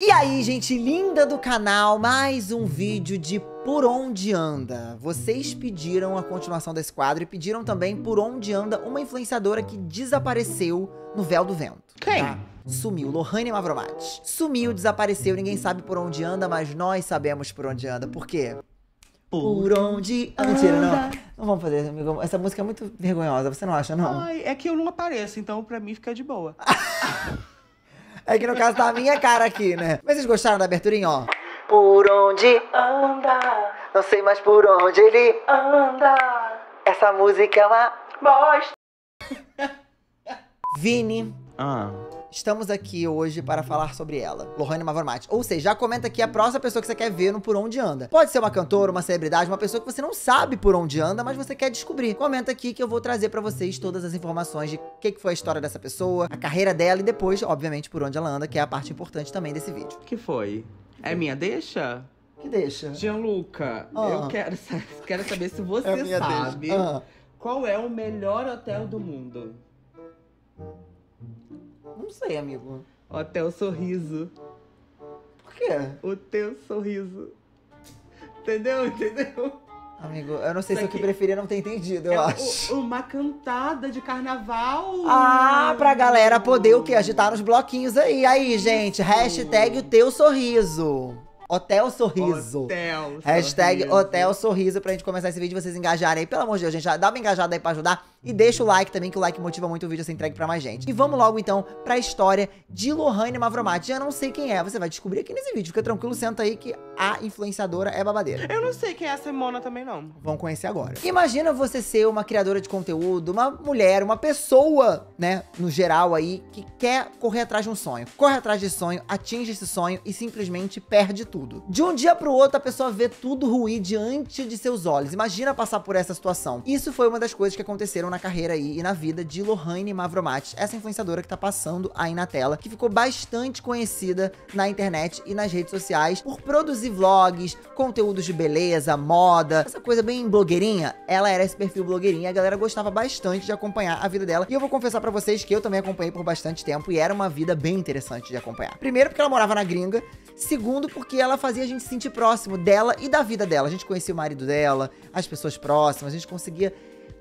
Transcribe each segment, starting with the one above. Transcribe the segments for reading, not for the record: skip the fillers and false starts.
E aí, gente linda do canal, mais um vídeo de Por Onde Anda. Vocês pediram a continuação desse quadro e pediram também Por Onde Anda uma influenciadora que desapareceu no véu do vento. Quem? Tá? Sumiu, Lohane Mavromat. Sumiu, desapareceu, ninguém sabe por onde anda, mas nós sabemos por onde anda. Por quê? Por onde anda. Mentira, não. Não vamos fazer, amigo. Essa música é muito vergonhosa, você não acha, não? Ai, é que eu não apareço, então pra mim fica de boa. É que no caso tá a minha cara aqui, né? Mas vocês gostaram da aberturinha, ó? Por onde anda, não sei mais por onde ele anda. Essa música é uma bosta. Vini, estamos aqui hoje para falar sobre ela, Lohane Mavromat. Ou seja, já comenta aqui a próxima pessoa que você quer ver no Por Onde Anda. Pode ser uma cantora, uma celebridade, uma pessoa que você não sabe por onde anda, mas você quer descobrir. Comenta aqui que eu vou trazer pra vocês todas as informações de o que foi a história dessa pessoa, a carreira dela e depois, obviamente, por onde ela anda, que é a parte importante também desse vídeo. Que foi? É minha deixa? Que deixa? Gianluca, eu quero saber se você É minha sabe deixa. qual é o melhor hotel do mundo. Não sei, amigo. Hotel Sorriso. Por quê? O teu sorriso. Entendeu? Amigo, eu não sei Isso se o que aqui preferia não ter entendido, eu acho. Uma cantada de carnaval. Ah, pra galera poder o quê? Agitar nos bloquinhos aí. Aí, gente, hashtag o teu sorriso. Hotel Sorriso. Hotel Hashtag Sorriso. Hotel Sorriso pra gente começar esse vídeo e vocês engajarem aí. Pelo amor de Deus, gente, já dá uma engajada aí pra ajudar. E deixa o like também, que o like motiva muito o vídeo a ser entregue pra mais gente. E vamos logo, então, pra história de Lohane Mavromat. Eu não sei quem é, você vai descobrir aqui nesse vídeo. Fica tranquilo, senta aí que a influenciadora é babadeira. Eu não sei quem é essa Simona também, não. Vamos conhecer agora. Imagina você ser uma criadora de conteúdo, uma mulher, uma pessoa, né, no geral aí, que quer correr atrás de um sonho. Corre atrás de sonho, atinge esse sonho e simplesmente perde tudo. De um dia pro outro, a pessoa vê tudo ruir diante de seus olhos. Imagina passar por essa situação. Isso foi uma das coisas que aconteceram na carreira aí e na vida de Lohane Mavromat, essa influenciadora que tá passando aí na tela, que ficou bastante conhecida na internet e nas redes sociais por produzir vlogs, conteúdos de beleza, moda, essa coisa bem blogueirinha. Ela era esse perfil blogueirinha, a galera gostava bastante de acompanhar a vida dela. E eu vou confessar pra vocês que eu também acompanhei por bastante tempo e era uma vida bem interessante de acompanhar. Primeiro porque ela morava na gringa, segundo porque ela fazia a gente se sentir próximo dela e da vida dela. A gente conhecia o marido dela, as pessoas próximas, a gente conseguia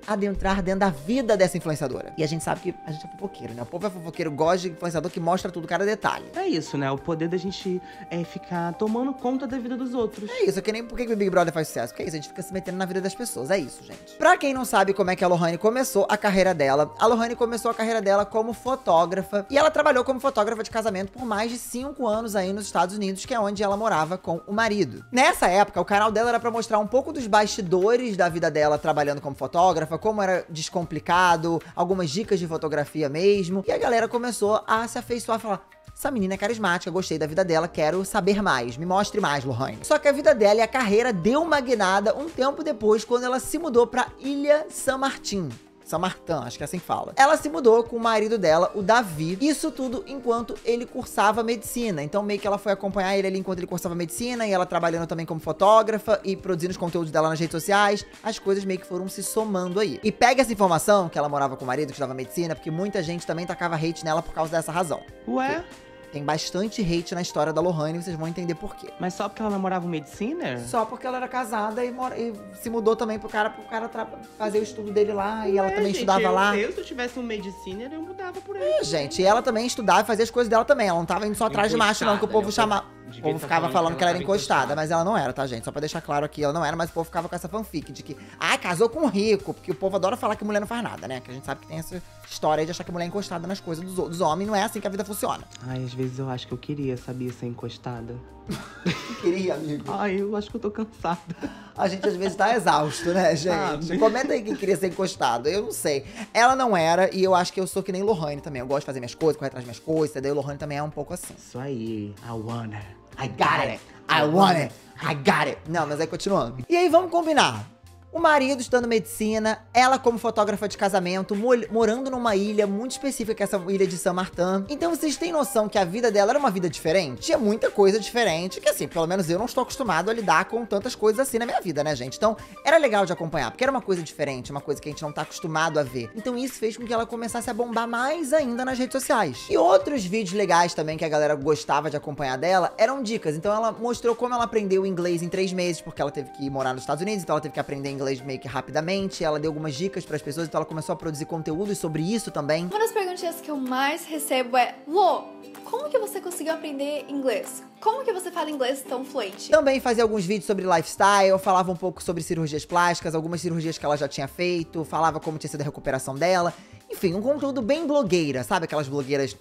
adentrar dentro da vida dessa influenciadora. E a gente sabe que a gente é fofoqueiro, né? O povo é fofoqueiro, gosta de influenciador que mostra tudo, cada detalhe. É isso, né? O poder da gente ficar tomando conta da vida dos outros. É isso, que nem por que o Big Brother faz sucesso. Porque é isso, a gente fica se metendo na vida das pessoas. É isso, gente. Pra quem não sabe como é que a Lohane começou a carreira dela, a Lohane começou a carreira dela como fotógrafa. E ela trabalhou como fotógrafa de casamento por mais de 5 anos aí nos Estados Unidos, que é onde ela morava com o marido. Nessa época, o canal dela era pra mostrar um pouco dos bastidores da vida dela trabalhando como fotógrafa, como era descomplicado, algumas dicas de fotografia mesmo. E a galera começou a se afeiçoar, a falar: essa menina é carismática, gostei da vida dela, quero saber mais, me mostre mais, Lohane. Só que a vida dela e a carreira deu uma guinada um tempo depois, quando ela se mudou pra Ilha San Martín. San Martin, acho que é assim que fala. Ela se mudou com o marido dela, o Davi. Isso tudo enquanto ele cursava medicina. Então meio que ela foi acompanhar ele ali enquanto ele cursava medicina, e ela trabalhando também como fotógrafa e produzindo os conteúdos dela nas redes sociais. As coisas meio que foram se somando aí. E pega essa informação que ela morava com o marido, que estudava medicina, porque muita gente também tacava hate nela por causa dessa razão. Ué? Tem bastante hate na história da Lohane, vocês vão entender por quê. Mas só porque ela namorava um medicina? Só porque ela era casada e se mudou também pro cara fazer o estudo dele lá. E ela também estudava lá. Se eu tivesse um medicina, eu mudava por ele. É, gente, e ela também estudava e fazia as coisas dela também. Ela não tava indo só atrás de macho, não, que o povo chamava. O povo ficava falando que ela era encostada, mas ela não era, tá, gente? Só pra deixar claro aqui, ela não era, mas o povo ficava com essa fanfic de que, casou com um rico, porque o povo adora falar que mulher não faz nada, né? Que a gente sabe que tem essa história aí de achar que mulher é encostada nas coisas dos homens, não é assim que a vida funciona. Ai, às vezes eu acho que eu queria, sabia, ser encostada. Queria, amigo. Ai, eu acho que eu tô cansada. A gente às vezes tá exausto, né, gente? Comenta aí quem queria ser encostado. Eu não sei. Ela não era, e eu acho que eu sou que nem Lohane também. Eu gosto de fazer minhas coisas, correr atrás das minhas coisas, entendeu? Lohane também é um pouco assim. Isso aí, I wanna. I got it. I want it. I got it. Não, mas aí continuando. E aí, vamos combinar. O marido estudando medicina, ela como fotógrafa de casamento, morando numa ilha muito específica, que é essa ilha de Saint-Martin. Então vocês têm noção que a vida dela era uma vida diferente? Tinha muita coisa diferente, que assim, pelo menos eu não estou acostumado a lidar com tantas coisas assim na minha vida, né, gente? Então, era legal de acompanhar, porque era uma coisa diferente, uma coisa que a gente não tá acostumado a ver. Então isso fez com que ela começasse a bombar mais ainda nas redes sociais. E outros vídeos legais também que a galera gostava de acompanhar dela eram dicas. Então ela mostrou como ela aprendeu inglês em 3 meses, porque ela teve que ir morar nos Estados Unidos, então ela teve que aprender inglês meio que rapidamente. Ela deu algumas dicas pras pessoas, então ela começou a produzir conteúdos sobre isso também. Uma das perguntas que eu mais recebo é: Lô, como que você conseguiu aprender inglês? Como que você fala inglês tão fluente? Também fazia alguns vídeos sobre lifestyle, falava um pouco sobre cirurgias plásticas, algumas cirurgias que ela já tinha feito, falava como tinha sido a recuperação dela. Enfim, um conteúdo bem blogueira, sabe aquelas blogueiras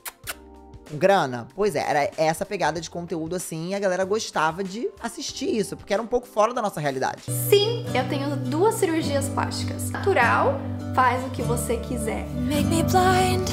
com grana? Pois é, era essa pegada de conteúdo assim, e a galera gostava de assistir isso, porque era um pouco fora da nossa realidade. Sim, eu tenho 2 cirurgias plásticas. Natural, faz o que você quiser. Make me blind.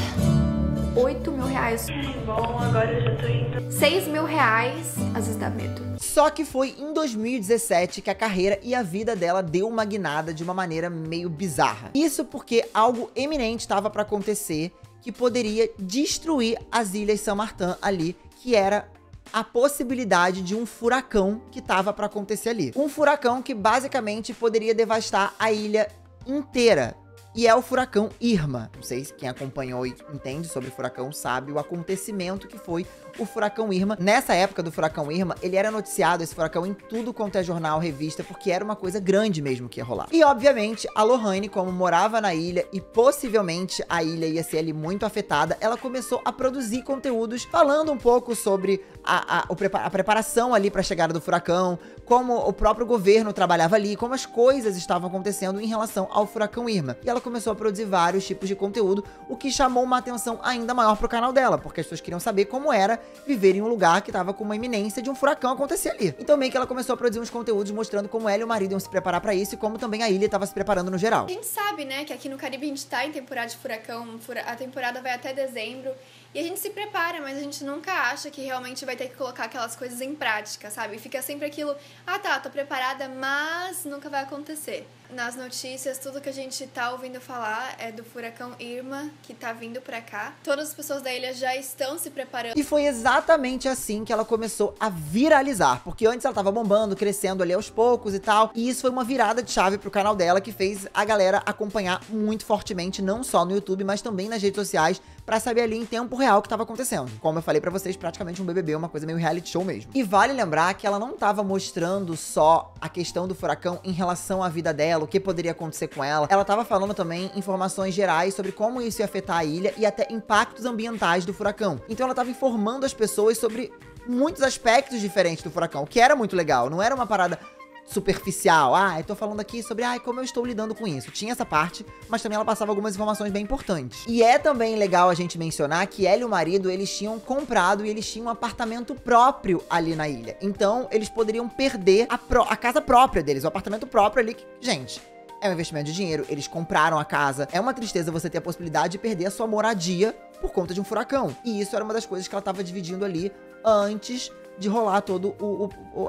8 mil reais. Bom, agora eu já tô indo. 6 mil reais, às vezes dá medo. Só que foi em 2017 que a carreira e a vida dela deu uma guinada de uma maneira meio bizarra. Isso porque algo eminente estava pra acontecer que poderia destruir as Ilhas Saint-Martin ali, que era a possibilidade de um furacão que tava pra acontecer ali. Um furacão que basicamente poderia devastar a ilha inteira. E é o furacão Irma. Não sei se quem acompanhou e entende sobre o furacão sabe o acontecimento que foi o furacão Irma. Nessa época do furacão Irma, ele era noticiado, esse furacão, em tudo quanto é jornal, revista, porque era uma coisa grande mesmo que ia rolar. E, obviamente, a Lohane, como morava na ilha e possivelmente a ilha ia ser ali muito afetada, ela começou a produzir conteúdos falando um pouco sobre a preparação ali para a chegada do furacão, como o próprio governo trabalhava ali, como as coisas estavam acontecendo em relação ao furacão Irma. E ela começou a produzir vários tipos de conteúdo, o que chamou uma atenção ainda maior pro canal dela, porque as pessoas queriam saber como era viver em um lugar que tava com uma iminência de um furacão acontecer ali. Então meio que ela começou a produzir uns conteúdos mostrando como ela e o marido iam se preparar pra isso e como também a ilha tava se preparando no geral. A gente sabe, né, que aqui no Caribe a gente tá em temporada de furacão, a temporada vai até dezembro, e a gente se prepara, mas a gente nunca acha que realmente vai ter que colocar aquelas coisas em prática, sabe? E fica sempre aquilo, ah tá, tô preparada, mas nunca vai acontecer. Nas notícias, tudo que a gente tá ouvindo falar é do furacão Irma, que tá vindo pra cá. Todas as pessoas da ilha já estão se preparando. E foi exatamente assim que ela começou a viralizar, porque antes ela tava bombando, crescendo ali aos poucos e tal, e isso foi uma virada de chave pro canal dela, que fez a galera acompanhar muito fortemente, não só no YouTube, mas também nas redes sociais, pra saber ali em tempo real o que tava acontecendo. Como eu falei pra vocês, praticamente um BBB, uma coisa meio reality show mesmo. E vale lembrar que ela não tava mostrando só a questão do furacão em relação à vida dela, o que poderia acontecer com ela. Ela tava falando também informações gerais sobre como isso ia afetar a ilha e até impactos ambientais do furacão. Então ela tava informando as pessoas sobre muitos aspectos diferentes do furacão, o que era muito legal. Não era uma parada superficial, eu tô falando aqui sobre, como eu estou lidando com isso. Tinha essa parte, mas também ela passava algumas informações bem importantes. E é também legal a gente mencionar que ela e o marido, eles tinham comprado e eles tinham um apartamento próprio ali na ilha. Então, eles poderiam perder a casa própria deles, o apartamento próprio ali, que, gente, é um investimento de dinheiro, eles compraram a casa. É uma tristeza você ter a possibilidade de perder a sua moradia por conta de um furacão. E isso era uma das coisas que ela tava dividindo ali antes de rolar todo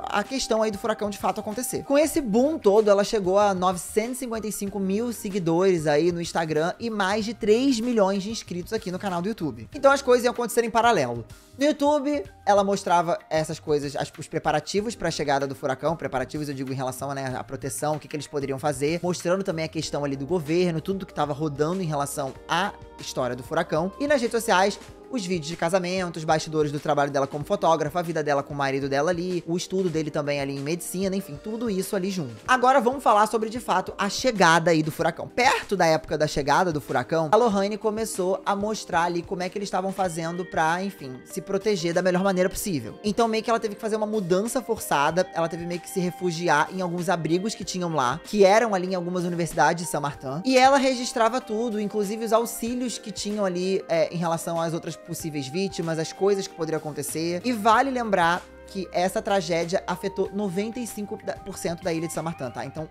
a questão aí do furacão de fato acontecer. Com esse boom todo, ela chegou a 955 mil seguidores aí no Instagram e mais de 3 milhões de inscritos aqui no canal do YouTube. Então as coisas iam acontecer em paralelo. No YouTube, ela mostrava essas coisas, os preparativos para a chegada do furacão, preparativos eu digo em relação à proteção, o que eles poderiam fazer, mostrando também a questão ali do governo, tudo que estava rodando em relação à história do furacão. E nas redes sociais, os vídeos de casamento, os bastidores do trabalho dela como fotógrafa, a vida dela com o marido dela ali, o estudo dele também ali em medicina, enfim, tudo isso ali junto. Agora vamos falar sobre, de fato, a chegada aí do furacão. Perto da época da chegada do furacão, a Lohane começou a mostrar ali como é que eles estavam fazendo pra, enfim, se proteger da melhor maneira possível. Então meio que ela teve que fazer uma mudança forçada, ela teve meio que se refugiar em alguns abrigos que tinham lá, que eram ali em algumas universidades de Saint-Martin, e ela registrava tudo, inclusive os auxílios que tinham ali em relação às outras possíveis vítimas, as coisas que poderiam acontecer. E vale lembrar que essa tragédia afetou 95% da ilha de Saint-Martin, tá? Então,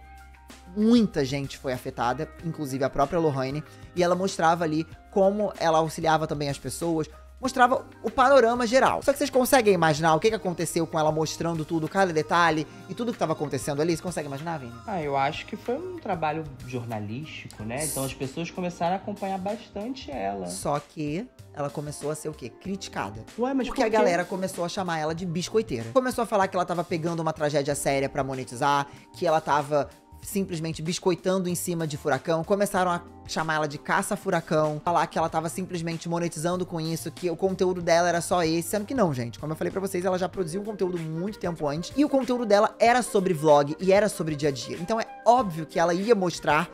muita gente foi afetada, inclusive a própria Lohane, e ela mostrava ali como ela auxiliava também as pessoas, mostrava o panorama geral. Só que vocês conseguem imaginar o que aconteceu com ela mostrando tudo, cada detalhe e tudo que tava acontecendo ali? Você consegue imaginar, Vini? Eu acho que foi um trabalho jornalístico, né? Então as pessoas começaram a acompanhar bastante ela. Só que ela começou a ser o quê? Criticada. Ué, mas Porque por a quê? galera começou a chamar ela de biscoiteira. Começou a falar que ela tava pegando uma tragédia séria pra monetizar, que ela tava simplesmente biscoitando em cima de Furacão. Começaram a chamar ela de caça-furacão, falar que ela tava simplesmente monetizando com isso, que o conteúdo dela era só esse, sendo que não, gente. Como eu falei pra vocês, ela já produziu um conteúdo muito tempo antes, e o conteúdo dela era sobre vlog e era sobre dia a dia. Então é óbvio que ela ia mostrar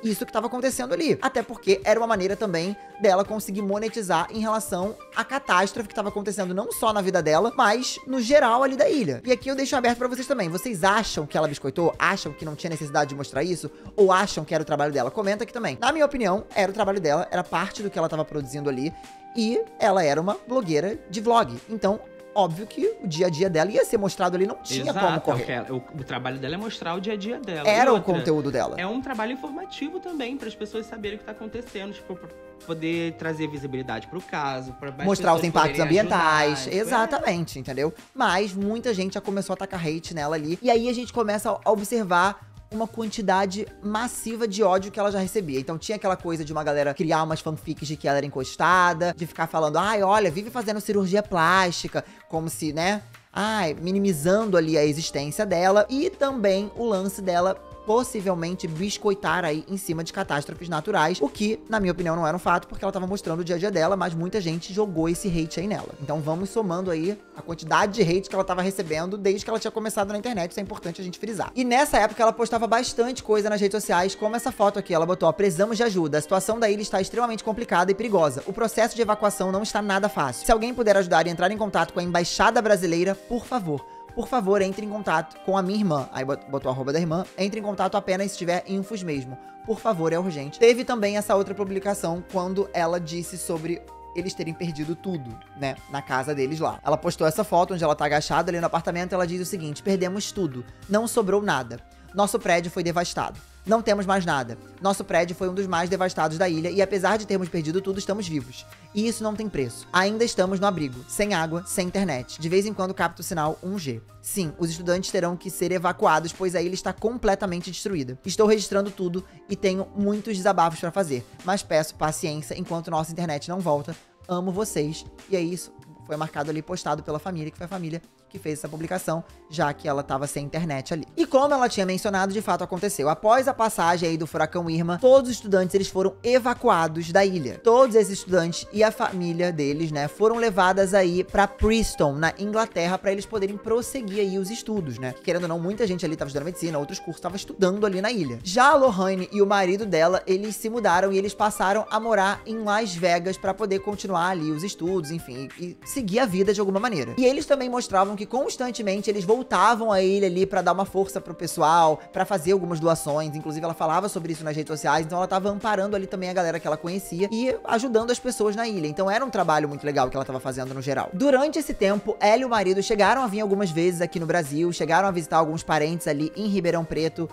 isso que estava acontecendo ali. Até porque era uma maneira também dela conseguir monetizar em relação à catástrofe que estava acontecendo não só na vida dela, mas no geral ali da ilha. E aqui eu deixo aberto pra vocês também. Vocês acham que ela biscoitou? Acham que não tinha necessidade de mostrar isso? Ou acham que era o trabalho dela? Comenta aqui também. Na minha opinião, era o trabalho dela, era parte do que ela estava produzindo ali. E ela era uma blogueira de vlog. Então, óbvio que o dia a dia dela ia ser mostrado ali, não tinha como correr. O trabalho dela é mostrar o dia a dia dela. Era E o outra, conteúdo dela. É um trabalho informativo também, para as pessoas saberem o que tá acontecendo, tipo, pra poder trazer visibilidade pro caso, pra mais Mostrar os pessoas impactos poderem ambientais, ajudar. exatamente, entendeu? Mas muita gente já começou a tacar hate nela ali, e aí a gente começa a observar uma quantidade massiva de ódio que ela já recebia. Então tinha aquela coisa de uma galera criar umas fanfics de que ela era encostada, de ficar falando, ai, olha, vive fazendo cirurgia plástica, como se, né, ai, minimizando ali a existência dela, e também o lance dela possivelmente biscoitar aí em cima de catástrofes naturais, o que, na minha opinião, não era um fato, porque ela tava mostrando o dia a dia dela, mas muita gente jogou esse hate aí nela. Então vamos somando aí a quantidade de hate que ela tava recebendo desde que ela tinha começado na internet, isso é importante a gente frisar. E nessa época ela postava bastante coisa nas redes sociais, como essa foto aqui, ela botou, ó, precisamos de ajuda, a situação da ilha está extremamente complicada e perigosa, o processo de evacuação não está nada fácil. Se alguém puder ajudar e entrar em contato com a Embaixada Brasileira, por favor, entre em contato com a minha irmã. Aí botou o arroba da irmã. Entre em contato apenas se tiver infos mesmo. Por favor, é urgente. Teve também essa outra publicação quando ela disse sobre eles terem perdido tudo, né, na casa deles lá. Ela postou essa foto onde ela tá agachada ali no apartamento e ela diz o seguinte: perdemos tudo, não sobrou nada. Nosso prédio foi devastado. Não temos mais nada. Nosso prédio foi um dos mais devastados da ilha e apesar de termos perdido tudo, estamos vivos. E isso não tem preço. Ainda estamos no abrigo, sem água, sem internet. De vez em quando capta o sinal 1G. Sim, os estudantes terão que ser evacuados, pois a ilha está completamente destruída. Estou registrando tudo e tenho muitos desabafos para fazer, mas peço paciência enquanto nossa internet não volta. Amo vocês. E é isso. Foi marcado ali, postado pela família, que foi a família que fez essa publicação, já que ela tava sem internet ali. E como ela tinha mencionado, de fato aconteceu. Após a passagem aí do furacão Irma, todos os estudantes, eles foram evacuados da ilha. Todos esses estudantes e a família deles, né, foram levadas aí pra Preston, na Inglaterra, pra eles poderem prosseguir aí os estudos, né. Querendo ou não, muita gente ali tava estudando medicina, outros cursos tava estudando ali na ilha. Já a Lohane e o marido dela, eles se mudaram e eles passaram a morar em Las Vegas pra poder continuar ali os estudos, enfim, e seguir a vida de alguma maneira. E eles também mostravam que constantemente eles voltavam a ilha ali pra dar uma força pro pessoal, pra fazer algumas doações, inclusive ela falava sobre isso nas redes sociais, então ela tava amparando ali também a galera que ela conhecia e ajudando as pessoas na ilha, então era um trabalho muito legal que ela tava fazendo no geral. Durante esse tempo, ela e o marido chegaram a vir algumas vezes aqui no Brasil, chegaram a visitar alguns parentes ali em Ribeirão Preto,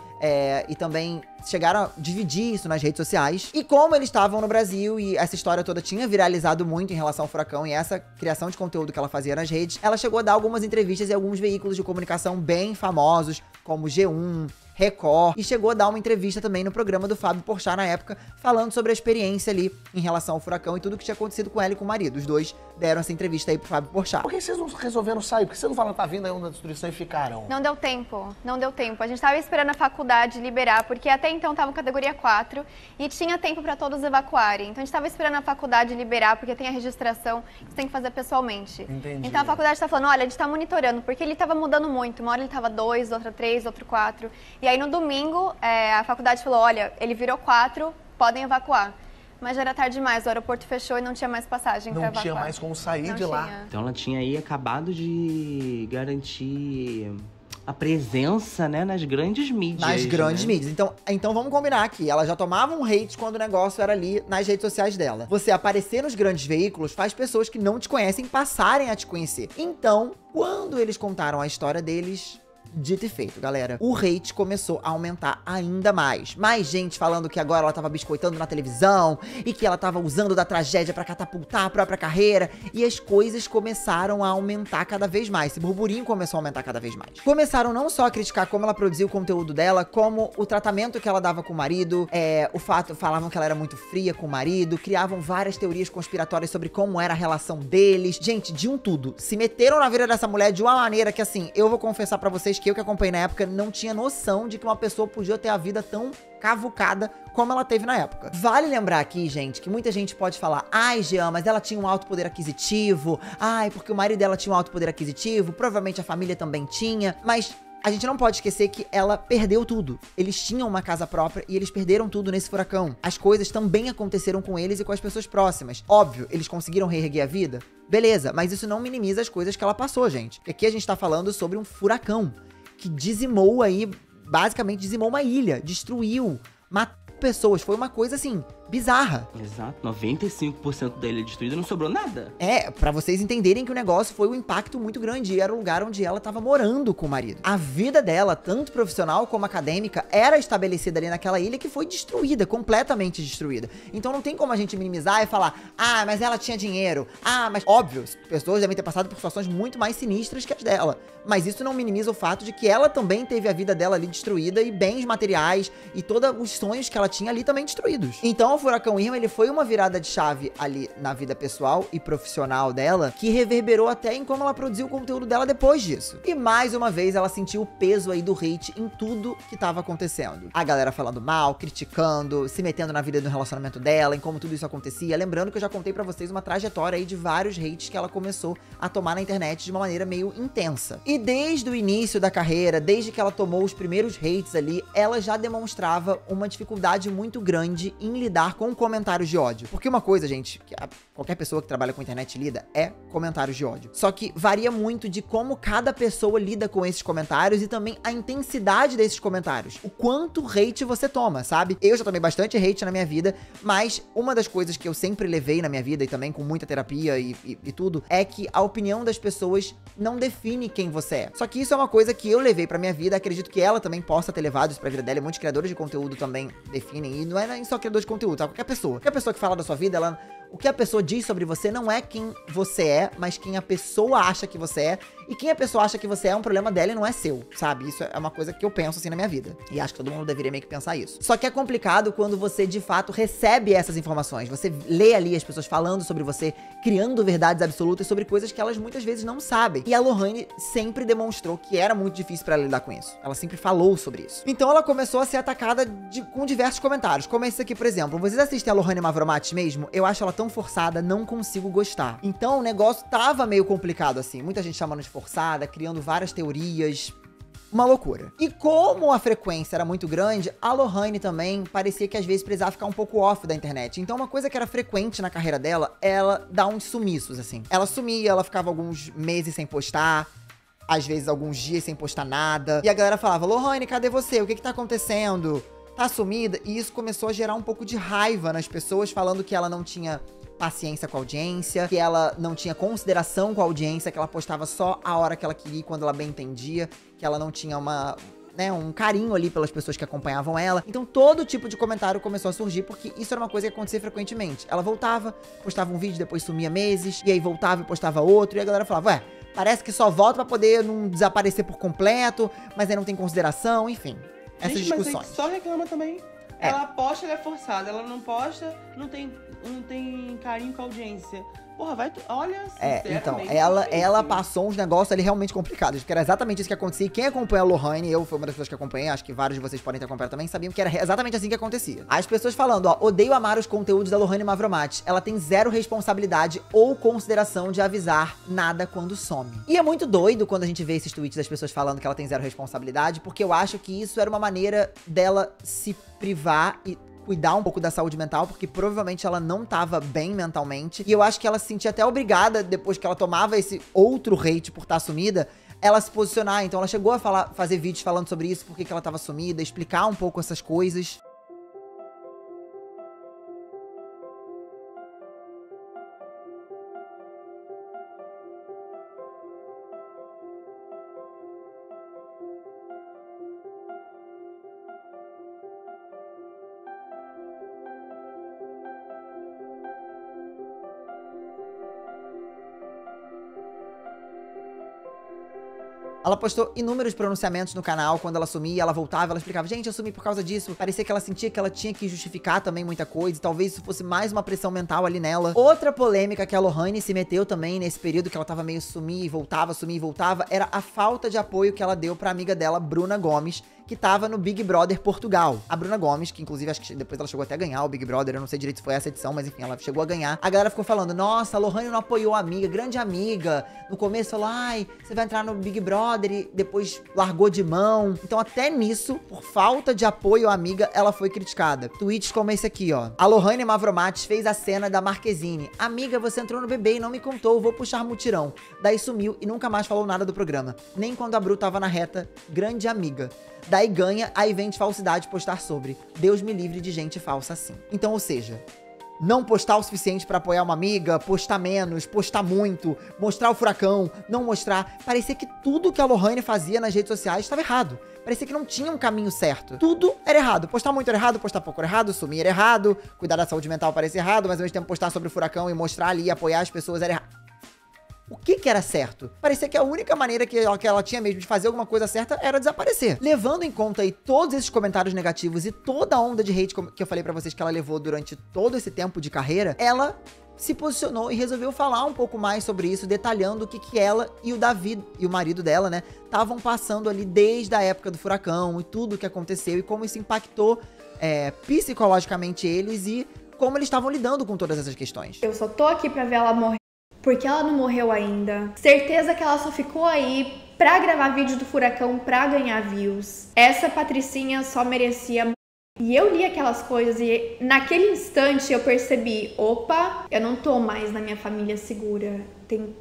e também chegaram a dividir isso nas redes sociais. E como eles estavam no Brasil e essa história toda tinha viralizado muito em relação ao furacão e essa criação de conteúdo que ela fazia nas redes, ela chegou a dar algumas entrevistas em alguns veículos de comunicação bem famosos, como G1, Record, e chegou a dar uma entrevista também no programa do Fábio Porchat na época, falando sobre a experiência ali em relação ao furacão e tudo que tinha acontecido com ela e com o marido. Os dois deram essa entrevista aí pro Fábio Porchat. Por que vocês não resolveram sair? Por que vocês não falam, tá vindo aí uma destruição e ficaram? Não deu tempo, não deu tempo. A gente tava esperando a faculdade liberar, porque até então tava categoria 4 e tinha tempo pra todos evacuarem. Então a gente tava esperando a faculdade liberar, porque tem a registração que você tem que fazer pessoalmente. Entendi. Então a faculdade tá falando, olha, a gente tá monitorando, porque ele tava mudando muito. Uma hora ele tava 2, outra 3, outro 4. E aí no domingo, a faculdade falou, olha, ele virou 4, podem evacuar. Mas já era tarde demais, o aeroporto fechou e não tinha mais passagem pra evacuar. Não tinha mais como sair de lá. Então ela tinha aí acabado de garantir a presença, né, nas grandes mídias. Nas grandes né? mídias. Então vamos combinar aqui. Ela já tomava um hate quando o negócio era ali nas redes sociais dela. Você aparecer nos grandes veículos faz pessoas que não te conhecem passarem a te conhecer. Então, quando eles contaram a história deles, Dito e feito, galera. O hate começou a aumentar ainda mais. Mais gente falando que agora ela tava biscoitando na televisão e que ela tava usando da tragédia pra catapultar a própria carreira. E as coisas começaram a aumentar cada vez mais. Esse burburinho começou a aumentar cada vez mais. Começaram não só a criticar como ela produzia o conteúdo dela, como o tratamento que ela dava com o marido, falavam que ela era muito fria com o marido, criavam várias teorias conspiratórias sobre como era a relação deles. Gente, de um tudo. Se meteram na vida dessa mulher de uma maneira que, assim, eu vou confessar pra vocês que eu que acompanhei na época não tinha noção de que uma pessoa podia ter a vida tão cavucada como ela teve na época. Vale lembrar aqui, gente, que muita gente pode falar: ai, Jean, mas ela tinha um alto poder aquisitivo, ai, porque o marido dela tinha um alto poder aquisitivo, provavelmente a família também tinha, mas a gente não pode esquecer que ela perdeu tudo. Eles tinham uma casa própria e eles perderam tudo nesse furacão. As coisas também aconteceram com eles e com as pessoas próximas. Óbvio, eles conseguiram reerguer a vida? Beleza, mas isso não minimiza as coisas que ela passou, gente. Porque aqui a gente tá falando sobre um furacão que dizimou aí, basicamente dizimou uma ilha, destruiu, matou pessoas. Foi uma coisa, assim, bizarra. Exato, 95% dele destruído, não sobrou nada. Pra vocês entenderem que o negócio foi um impacto muito grande. E era o lugar onde ela tava morando com o marido. A vida dela, tanto profissional como acadêmica, era estabelecida ali naquela ilha que foi destruída, completamente destruída. Então não tem como a gente minimizar e falar: ah, mas ela tinha dinheiro. Ah, mas óbvio, pessoas devem ter passado por situações muito mais sinistras que as dela. Mas isso não minimiza o fato de que ela também teve a vida dela ali destruída e bens materiais e todos os sonhos que ela tinha ali também destruídos. Então o furacão Irma, ele foi uma virada de chave ali na vida pessoal e profissional dela, que reverberou até em como ela produziu o conteúdo dela depois disso. E mais uma vez ela sentiu o peso aí do hate em tudo que tava acontecendo. A galera falando mal, criticando, se metendo na vida do relacionamento dela, em como tudo isso acontecia. Lembrando que eu já contei pra vocês uma trajetória aí de vários hates que ela começou a tomar na internet de uma maneira meio intensa. E desde o início da carreira, desde que ela tomou os primeiros hates ali, ela já demonstrava uma dificuldade muito grande em lidar com comentários de ódio. Porque uma coisa, gente, que qualquer pessoa que trabalha com internet lida, é comentários de ódio. Só que varia muito de como cada pessoa lida com esses comentários e também a intensidade desses comentários. O quanto hate você toma, sabe? Eu já tomei bastante hate na minha vida, mas uma das coisas que eu sempre levei na minha vida e também com muita terapia e tudo, é que a opinião das pessoas não define quem você é. Só que isso é uma coisa que eu levei pra minha vida, acredito que ela também possa ter levado isso pra vida dela, e muitos criadores de conteúdo também definem, e não é nem só criador de conteúdo, tá? Qualquer pessoa que fala da sua vida, o que a pessoa diz sobre você não é quem você é, mas quem a pessoa acha que você é. E quem a pessoa acha que você é um problema dela e não é seu, sabe? Isso é uma coisa que eu penso assim na minha vida. E acho que todo mundo deveria meio que pensar isso. Só que é complicado quando você, de fato, recebe essas informações. Você lê ali as pessoas falando sobre você, criando verdades absolutas sobre coisas que elas muitas vezes não sabem. E a Lohane sempre demonstrou que era muito difícil pra ela lidar com isso. Ela sempre falou sobre isso. Então ela começou a ser atacada com diversos comentários. Como esse aqui, por exemplo. Vocês assistem a Lohane Mavromatis mesmo? Eu acho ela tão forçada, não consigo gostar. Então o negócio tava meio complicado assim. Muita gente chamando de forçada, criando várias teorias. Uma loucura. E como a frequência era muito grande, a Lohane também parecia que às vezes precisava ficar um pouco off da internet. Então uma coisa que era frequente na carreira dela, ela dá uns sumiços, assim. Ela sumia, ela ficava alguns meses sem postar, às vezes alguns dias sem postar nada. E a galera falava: Lohane, cadê você? O que tá acontecendo? Tá sumida? E isso começou a gerar um pouco de raiva nas pessoas, falando que ela não tinha paciência com a audiência, que ela não tinha consideração com a audiência, que ela postava só a hora que ela queria e quando ela bem entendia, que ela não tinha um carinho ali pelas pessoas que acompanhavam ela. Então todo tipo de comentário começou a surgir, porque isso era uma coisa que acontecia frequentemente. Ela voltava, postava um vídeo, depois sumia meses, e aí voltava e postava outro, e a galera falava: ué, parece que só volta pra poder não desaparecer por completo, mas aí não tem consideração, enfim. Essas discussões. Mas aí só reclama também. É. Ela posta, ela é forçada. Ela não posta, não tem carinho com a audiência. Porra, olha, sinceramente... Então, ela passou uns negócios ali realmente complicados, porque era exatamente isso que acontecia. E quem acompanha a Lohane, eu fui uma das pessoas que acompanhei, acho que vários de vocês podem ter acompanhado também, sabiam que era exatamente assim que acontecia. As pessoas falando, ó, odeio amar os conteúdos da Lohane Mavromatis. Ela tem zero responsabilidade ou consideração de avisar nada quando some. E é muito doido quando a gente vê esses tweets das pessoas falando que ela tem zero responsabilidade, porque eu acho que isso era uma maneira dela se privar e cuidar um pouco da saúde mental, porque provavelmente ela não tava bem mentalmente. E eu acho que ela se sentia até obrigada, depois que ela tomava esse outro hate por estar sumida, ela se posicionar. Então ela chegou a fazer vídeos falando sobre isso, porque que ela tava sumida, explicar um pouco essas coisas. Ela postou inúmeros pronunciamentos no canal, quando ela sumia, ela voltava, ela explicava, gente, eu sumi por causa disso. Parecia que ela sentia que ela tinha que justificar também muita coisa, e talvez isso fosse mais uma pressão mental ali nela. Outra polêmica que a Lohane se meteu também nesse período que ela tava meio sumir e voltava, era a falta de apoio que ela deu pra amiga dela, Bruna Gomes, que tava no Big Brother Portugal. A Bruna Gomes, que inclusive acho que depois ela chegou até a ganhar o Big Brother, eu não sei direito se foi essa edição, mas enfim, ela chegou a ganhar. A galera ficou falando, nossa, a Lohane não apoiou a amiga, grande amiga. No começo falou, ai, você vai entrar no Big Brother e depois largou de mão. Então até nisso, por falta de apoio à amiga, ela foi criticada. Tweets como esse aqui, ó. A Lohane Mavromates fez a cena da Marquezine. Amiga, você entrou no BB e não me contou, vou puxar mutirão. Daí sumiu e nunca mais falou nada do programa. Nem quando a Bru tava na reta, grande amiga. Daí ganha, aí vem de falsidade postar sobre. Deus me livre de gente falsa assim. Então, ou seja, não postar o suficiente pra apoiar uma amiga, postar menos, postar muito, mostrar o furacão, não mostrar. Parecia que tudo que a Lohane fazia nas redes sociais estava errado. Parecia que não tinha um caminho certo. Tudo era errado. Postar muito era errado, postar pouco era errado, sumir era errado, cuidar da saúde mental parecia errado, mas ao mesmo tempo postar sobre o furacão e mostrar ali e apoiar as pessoas era errado. O que era certo? Parecia que a única maneira que ela tinha mesmo de fazer alguma coisa certa era desaparecer. Levando em conta aí todos esses comentários negativos e toda a onda de hate que eu falei pra vocês que ela levou durante todo esse tempo de carreira, ela se posicionou e resolveu falar um pouco mais sobre isso, detalhando o que ela e o Davi, e o marido dela, né, estavam passando ali desde a época do furacão e tudo o que aconteceu e como isso impactou psicologicamente eles e como eles estavam lidando com todas essas questões. Eu só tô aqui pra ver ela morrer. Porque ela não morreu ainda. Certeza que ela só ficou aí pra gravar vídeo do furacão pra ganhar views. Essa Patricinha só merecia. E eu li aquelas coisas e naquele instante eu percebi, opa, eu não tô mais na minha família segura. Tem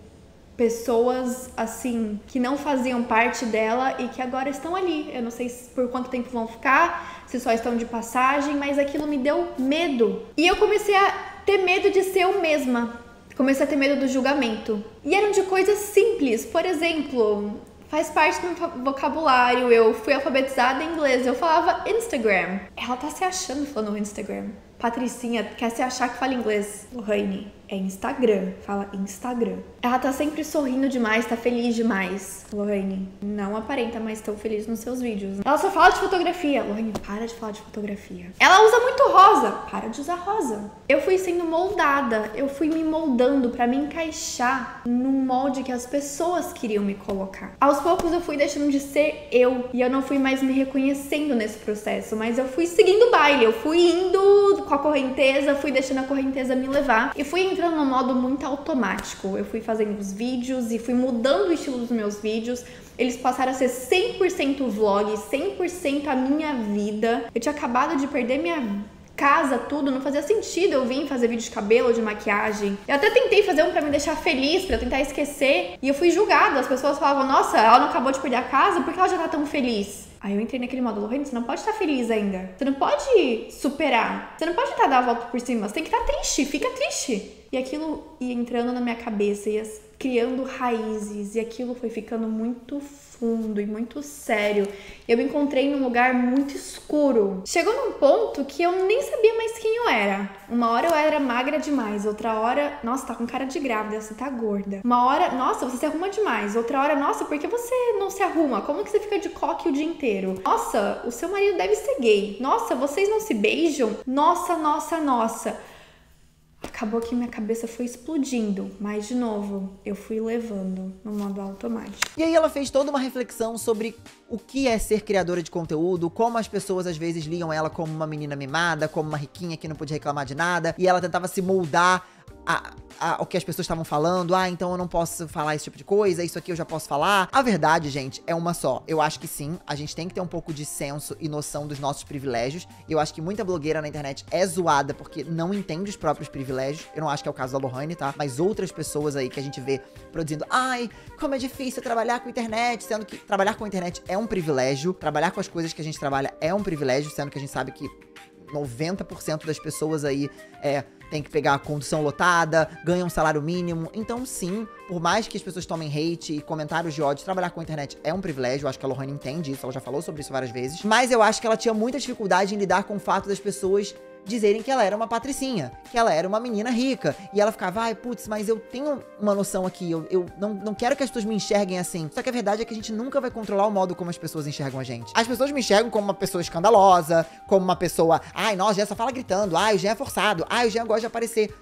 pessoas, assim, que não faziam parte dela e que agora estão ali. Eu não sei por quanto tempo vão ficar, se só estão de passagem, mas aquilo me deu medo. E eu comecei a ter medo de ser eu mesma. Comecei a ter medo do julgamento. E eram de coisas simples. Por exemplo, faz parte do meu vocabulário. Eu fui alfabetizada em inglês. Eu falava Instagram. Ela tá se achando falando Instagram. Patricinha quer se achar que fala inglês. Lohane, é Instagram. Fala Instagram. Ela tá sempre sorrindo demais, tá feliz demais. Lohane, não aparenta mais tão feliz nos seus vídeos. Ela só fala de fotografia. Lohane, para de falar de fotografia. Ela usa muito rosa. Para de usar rosa. Eu fui sendo moldada. Eu fui me moldando pra me encaixar num molde que as pessoas queriam me colocar. Aos poucos eu fui deixando de ser eu. E eu não fui mais me reconhecendo nesse processo. Mas eu fui seguindo o baile. Eu fui indo com a correnteza. Fui deixando a correnteza me levar. E fui entrando num modo muito automático. Eu fui fazendo os vídeos e fui mudando o estilo dos meus vídeos. Eles passaram a ser 100% vlog, 100% a minha vida. Eu tinha acabado de perder minha casa, tudo, não fazia sentido eu vir fazer vídeo de cabelo, de maquiagem. Eu até tentei fazer um pra me deixar feliz, pra eu tentar esquecer. E eu fui julgada. As pessoas falavam, nossa, ela não acabou de perder a casa, por que ela já tá tão feliz? Aí eu entrei naquele modo, Lohane, você não pode estar feliz ainda. Você não pode superar. Você não pode tentar dar a volta por cima. Você tem que estar triste, fica triste. E aquilo ia entrando na minha cabeça, ia criando raízes. E aquilo foi ficando muito fundo e muito sério. Eu me encontrei num lugar muito escuro. Chegou num ponto que eu nem sabia mais quem eu era. Uma hora eu era magra demais, outra hora, nossa, tá com cara de grávida, você tá gorda. Uma hora, nossa, você se arruma demais. Outra hora, nossa, por que você não se arruma? Como que você fica de coque o dia inteiro? Nossa, o seu marido deve ser gay. Nossa, vocês não se beijam? Nossa, nossa, nossa. Acabou que minha cabeça foi explodindo, mas de novo, eu fui levando no modo automático. E aí ela fez toda uma reflexão sobre o que é ser criadora de conteúdo, como as pessoas às vezes liam ela como uma menina mimada, como uma riquinha que não podia reclamar de nada, e ela tentava se moldar o que as pessoas estavam falando. Ah, então eu não posso falar esse tipo de coisa, isso aqui eu já posso falar. A verdade, gente, é uma só. Eu acho que sim, a gente tem que ter um pouco de senso e noção dos nossos privilégios. Eu acho que muita blogueira na internet é zoada porque não entende os próprios privilégios. Eu não acho que é o caso da Lohane, tá? Mas outras pessoas aí que a gente vê produzindo, ai, como é difícil trabalhar com internet, sendo que trabalhar com internet é um privilégio. Trabalhar com as coisas que a gente trabalha é um privilégio, sendo que a gente sabe que 90% das pessoas aí tem que pegar a condução lotada, ganha um salário mínimo. Então, sim, por mais que as pessoas tomem hate e comentários de ódio, trabalhar com a internet é um privilégio. Eu acho que a Lohane entende isso, ela já falou sobre isso várias vezes. Mas eu acho que ela tinha muita dificuldade em lidar com o fato das pessoas dizerem que ela era uma patricinha, que ela era uma menina rica. E ela ficava, ai, putz, mas eu tenho uma noção aqui, eu não quero que as pessoas me enxerguem assim. Só que a verdade é que a gente nunca vai controlar o modo como as pessoas enxergam a gente. As pessoas me enxergam como uma pessoa escandalosa, como uma pessoa, ai, nossa, o Jean só fala gritando, ai, o Jean é forçado, ai, o Jean gosta de aparecer.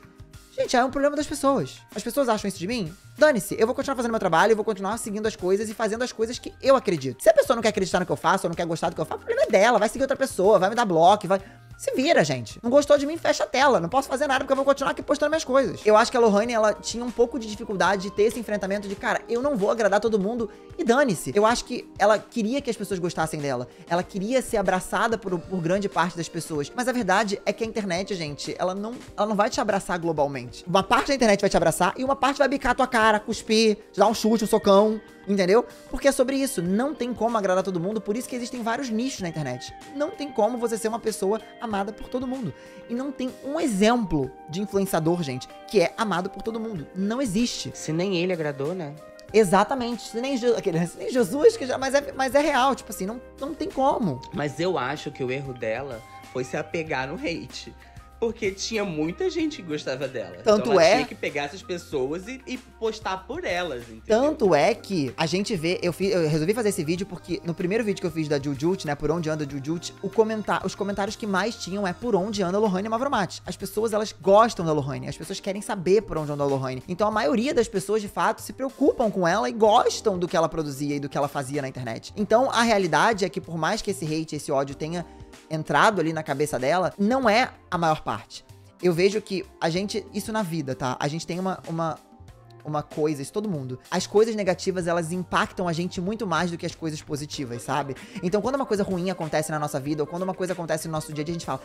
Gente, é um problema das pessoas. As pessoas acham isso de mim? Dane-se, eu vou continuar fazendo meu trabalho, eu vou continuar seguindo as coisas e fazendo as coisas que eu acredito. Se a pessoa não quer acreditar no que eu faço, ou não quer gostar do que eu faço, o problema é dela, vai seguir outra pessoa, vai me dar bloco, vai... Se vira, gente. Não gostou de mim, fecha a tela. Não posso fazer nada porque eu vou continuar aqui postando minhas coisas. Eu acho que a Lohane, ela tinha um pouco de dificuldade de ter esse enfrentamento de, cara, eu não vou agradar todo mundo e dane-se. Eu acho que ela queria que as pessoas gostassem dela. Ela queria ser abraçada por grande parte das pessoas. Mas a verdade é que a internet, gente, ela não vai te abraçar globalmente. Uma parte da internet vai te abraçar e uma parte vai bicar a tua cara, cuspir, te dar um chute, um socão. Entendeu? Porque é sobre isso. Não tem como agradar todo mundo, por isso que existem vários nichos na internet. Não tem como você ser uma pessoa amada por todo mundo. E não tem um exemplo de influenciador, gente, que é amado por todo mundo. Não existe. Se nem ele agradou, né? Exatamente. Se nem Jesus, que já, mas é real. Tipo assim, não tem como. Mas eu acho que o erro dela foi se apegar no hate. Porque tinha muita gente que gostava dela. Tanto então ela é... tinha que pegar essas pessoas e postar por elas, entendeu? Tanto é que a gente vê... Eu resolvi fazer esse vídeo porque no primeiro vídeo que eu fiz da Jujut, né? Por onde anda Jujut, os comentários que mais tinham é por onde anda a Lohane Mavromat. As pessoas, elas gostam da Lohane. As pessoas querem saber por onde anda a Lohane. Então a maioria das pessoas, de fato, se preocupam com ela e gostam do que ela produzia e do que ela fazia na internet. Então a realidade é que por mais que esse hate, esse ódio tenha entrado ali na cabeça dela, não é a maior parte. Eu vejo que a gente, isso na vida, tá? A gente tem uma coisa, isso todo mundo. As coisas negativas, elas impactam a gente muito mais do que as coisas positivas, sabe? Então, quando uma coisa ruim acontece na nossa vida, ou quando uma coisa acontece no nosso dia a dia, a gente fala,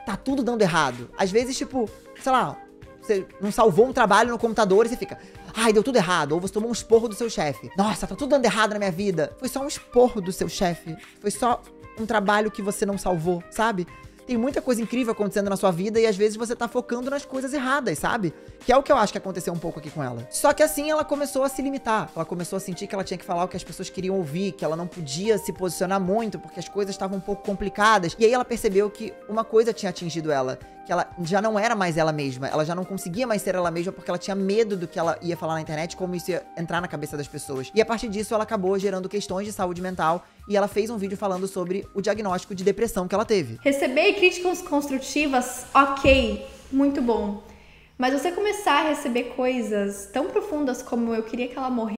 tá tudo dando errado. Às vezes, tipo, sei lá, você não salvou um trabalho no computador e você fica, ai, deu tudo errado. Ou você tomou um esporro do seu chefe. Nossa, tá tudo dando errado na minha vida. Foi só um esporro do seu chefe. Foi só um trabalho que você não salvou, sabe? Tem muita coisa incrível acontecendo na sua vida e às vezes você tá focando nas coisas erradas, sabe? Que é o que eu acho que aconteceu um pouco aqui com ela. Só que assim ela começou a se limitar. Ela começou a sentir que ela tinha que falar o que as pessoas queriam ouvir, que ela não podia se posicionar muito porque as coisas estavam um pouco complicadas. E aí ela percebeu que uma coisa tinha atingido ela, que ela já não era mais ela mesma. Ela já não conseguia mais ser ela mesma porque ela tinha medo do que ela ia falar na internet, como isso ia entrar na cabeça das pessoas. E a partir disso ela acabou gerando questões de saúde mental e ela fez um vídeo falando sobre o diagnóstico de depressão que ela teve. Receber críticas construtivas, ok, muito bom. Mas você começar a receber coisas tão profundas como eu queria que ela morresse,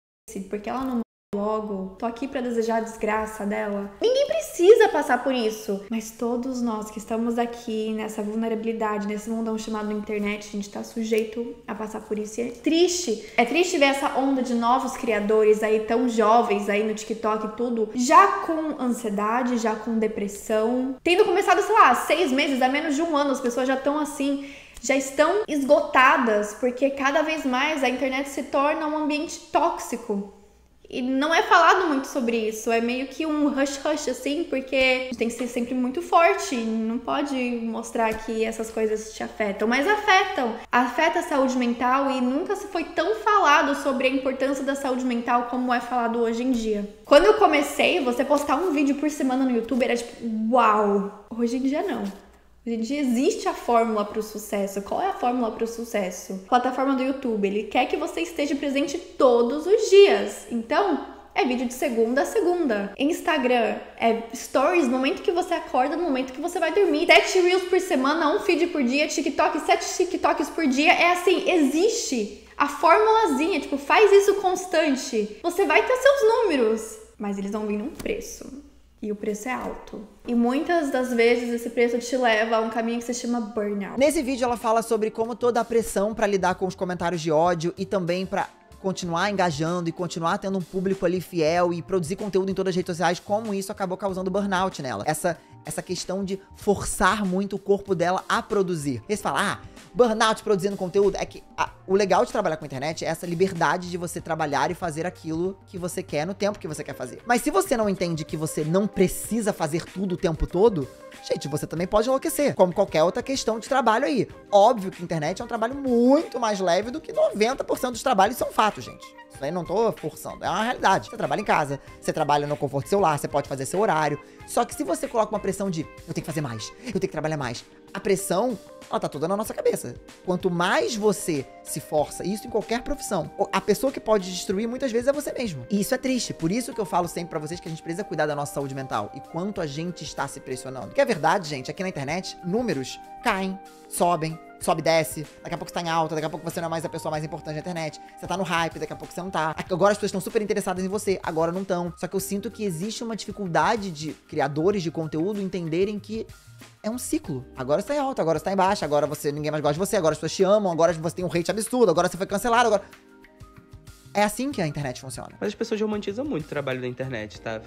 porque ela não morreu logo, tô aqui pra desejar a desgraça dela. Ninguém precisa passar por isso. Mas todos nós que estamos aqui nessa vulnerabilidade, nesse mundão chamado internet, a gente tá sujeito a passar por isso. E é triste. É triste ver essa onda de novos criadores aí, tão jovens aí no TikTok e tudo, já com ansiedade, já com depressão. Tendo começado, sei lá, 6 meses, há menos de 1 ano, as pessoas já estão assim, já estão esgotadas, porque cada vez mais a internet se torna um ambiente tóxico. E não é falado muito sobre isso, é meio que um hush-hush, assim, porque a gente tem que ser sempre muito forte, não pode mostrar que essas coisas te afetam, mas afetam. Afeta a saúde mental e nunca se foi tão falado sobre a importância da saúde mental como é falado hoje em dia. Quando eu comecei, você postar um vídeo por semana no YouTube era tipo, uau! Hoje em dia não. Hoje em dia existe a fórmula para o sucesso. Qual é a fórmula para o sucesso? Plataforma do YouTube, ele quer que você esteja presente todos os dias. Então, é vídeo de segunda a segunda. Instagram é stories no momento que você acorda, no momento que você vai dormir. 7 reels por semana, 1 feed por dia. TikTok, 7 TikToks por dia. É assim, existe a formulazinha, tipo, faz isso constante. Você vai ter seus números, mas eles vão vir num preço. E o preço é alto. E muitas das vezes esse preço te leva a um caminho que se chama burnout. Nesse vídeo ela fala sobre como toda a pressão pra lidar com os comentários de ódio e também pra continuar engajando e continuar tendo um público ali fiel e produzir conteúdo em todas as redes sociais, como isso acabou causando burnout nela. Essa questão de forçar muito o corpo dela a produzir. E você fala, burnout produzindo conteúdo, é que o legal de trabalhar com a internet é essa liberdade de você trabalhar e fazer aquilo que você quer no tempo que você quer fazer. Mas se você não entende que você não precisa fazer tudo o tempo todo, gente, você também pode enlouquecer, como qualquer outra questão de trabalho aí. Óbvio que a internet é um trabalho muito mais leve do que 90% dos trabalhos, são fatos, gente. Isso aí não tô forçando, é uma realidade. Você trabalha em casa, você trabalha no conforto do seu lar, você pode fazer seu horário. Só que se você coloca uma pressão de, eu tenho que fazer mais, eu tenho que trabalhar mais, a pressão, ela tá toda na nossa cabeça. Quanto mais você se força, isso em qualquer profissão, a pessoa que pode destruir muitas vezes é você mesmo. E isso é triste. Por isso que eu falo sempre pra vocês que a gente precisa cuidar da nossa saúde mental e quanto a gente está se pressionando. Porque é verdade, gente, aqui na internet, números caem, sobem, sobe e desce, daqui a pouco você tá em alta, daqui a pouco você não é mais a pessoa mais importante da internet, você tá no hype, daqui a pouco você não tá. Agora as pessoas estão super interessadas em você, agora não estão. Só que eu sinto que existe uma dificuldade de criadores de conteúdo entenderem que é um ciclo. Agora você tá em alta, agora você tá em baixa, agora ninguém mais gosta de você, agora as pessoas te amam, agora você tem um hate absurdo, agora você foi cancelado, agora... É assim que a internet funciona. Mas as pessoas romantizam muito o trabalho da internet, tá?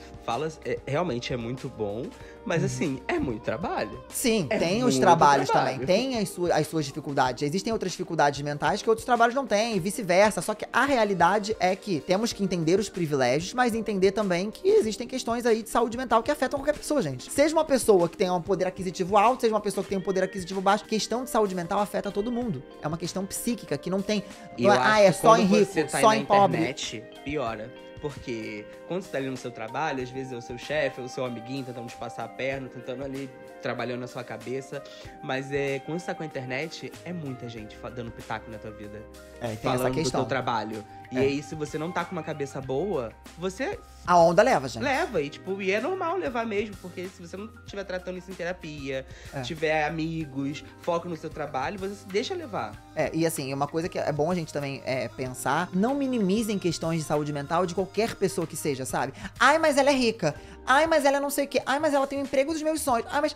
Realmente é muito bom, mas assim, é muito trabalho. Sim, É tem os muito trabalhos trabalho. também. Tem as suas dificuldades. Existem outras dificuldades mentais que outros trabalhos não têm, e vice-versa. Só que a realidade é que temos que entender os privilégios, mas entender também que existem questões aí de saúde mental que afetam qualquer pessoa, gente. Seja uma pessoa que tenha um poder aquisitivo alto, seja uma pessoa que tenha um poder aquisitivo baixo, questão de saúde mental afeta todo mundo. É uma questão psíquica que não tem... E eu acho é que só em quando rico, você tá só aí em na pobre. internet, piora. Porque quando você tá ali no seu trabalho, às vezes é o seu chefe, ou o seu amiguinho tentando te passar a perna, tentando ali, trabalhando na sua cabeça. Mas quando você tá com a internet, é muita gente dando pitaco na tua vida. Tem falando essa do questão. teu trabalho. E aí, se você não tá com uma cabeça boa, você A onda leva, gente. leva. E é normal levar mesmo, porque se você não estiver tratando isso em terapia, tiver amigos, foco no seu trabalho, você se deixa levar. E assim, uma coisa que é bom a gente também pensar, não minimizem questões de saúde mental de qualquer pessoa que seja, sabe? Ai, mas ela é rica. Ai, mas ela é não sei o quê. Ai, mas ela tem o emprego dos meus sonhos. Ai, mas...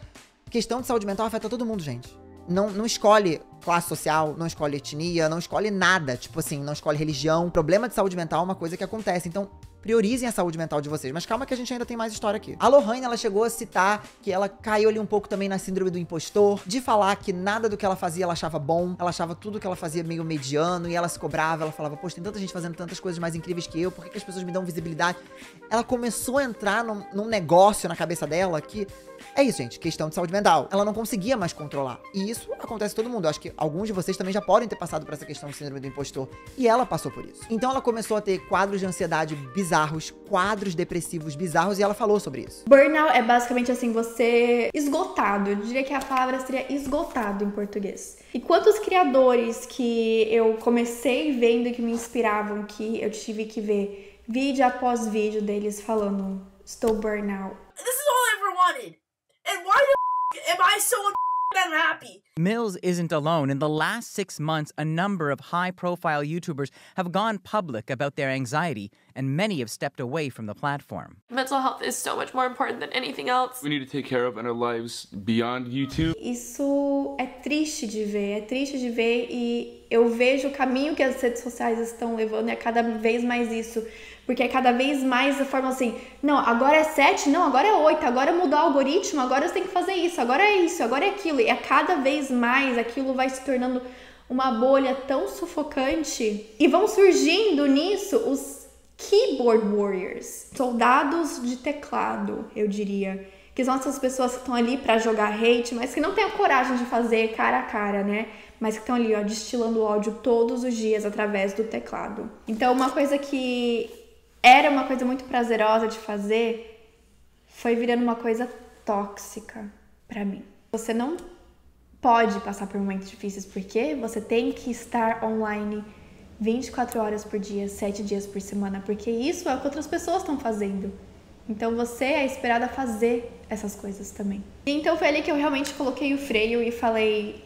Questão de saúde mental afeta todo mundo, gente. Não escolhe classe social, não escolhe etnia, não escolhe nada. Tipo assim, não escolhe religião. Problema de saúde mental é uma coisa que acontece. Então, priorizem a saúde mental de vocês. Mas calma que a gente ainda tem mais história aqui. A Lohane, ela chegou a citar que ela caiu ali um pouco também na síndrome do impostor. De falar que nada do que ela fazia ela achava bom. Ela achava tudo que ela fazia meio mediano. E ela se cobrava. Ela falava, poxa, tem tanta gente fazendo tantas coisas mais incríveis que eu. Por que as pessoas me dão visibilidade? Ela começou a entrar num negócio na cabeça dela que... É isso, gente. Questão de saúde mental. Ela não conseguia mais controlar. E isso acontece com todo mundo. Eu acho que alguns de vocês também já podem ter passado por essa questão de síndrome do impostor. E ela passou por isso. Então ela começou a ter quadros de ansiedade bizarros, quadros depressivos bizarros, e ela falou sobre isso. Burnout é basicamente assim, você esgotado. Eu diria que a palavra seria esgotado em português. E quantos criadores que eu comecei vendo e que me inspiravam, que eu tive que ver vídeo após vídeo deles falando, estou burnout. This is all I ever wanted. And why the am I so unhappy? Mills isn't alone. In the last 6 months, a number of high-profile YouTubers have gone public about their anxiety, and many have stepped away from the platform. Mental health is so much more important than anything else. We need to take care of in our lives beyond YouTube. Isso é triste de ver e eu vejo o caminho que as redes sociais estão levando e é cada vez mais isso. Porque é cada vez mais a forma assim, não, agora é 7, não, agora é 8, agora mudou o algoritmo, agora você tem que fazer isso, agora é isso, agora é aquilo. E a cada vez mais aquilo vai se tornando uma bolha tão sufocante. E vão surgindo nisso os keyboard warriors, soldados de teclado, eu diria. Que são essas pessoas que estão ali pra jogar hate, mas que não têm a coragem de fazer cara a cara, né? Mas que estão ali, ó, destilando ódio todos os dias através do teclado. Então, uma coisa que era uma coisa muito prazerosa de fazer foi virando uma coisa tóxica pra mim. Você não pode passar por momentos difíceis porque você tem que estar online 24 horas por dia, 7 dias por semana, porque isso é o que outras pessoas estão fazendo. Então você é esperada a fazer essas coisas também. Então foi ali que eu realmente coloquei o freio e falei,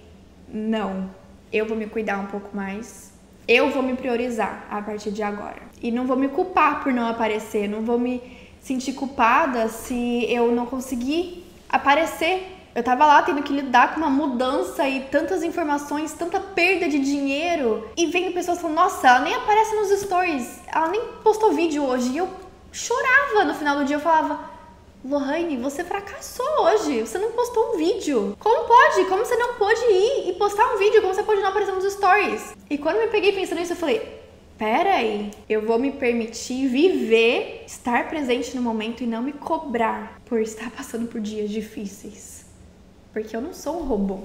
não, eu vou me cuidar um pouco mais. Eu vou me priorizar a partir de agora. E não vou me culpar por não aparecer. Não vou me sentir culpada se eu não conseguir aparecer. Eu tava lá tendo que lidar com uma mudança e tantas informações, tanta perda de dinheiro. E vendo pessoas falando, nossa, ela nem aparece nos stories. Ela nem postou vídeo hoje. E eu chorava no final do dia. Eu falava, Lohane, você fracassou hoje. Você não postou um vídeo. Como pode? Como você não pôde ir e postar um vídeo? Como você pode não aparecer nos stories? E quando eu me peguei pensando nisso, eu falei, pera aí. Eu vou me permitir viver, estar presente no momento e não me cobrar por estar passando por dias difíceis. Porque eu não sou um robô.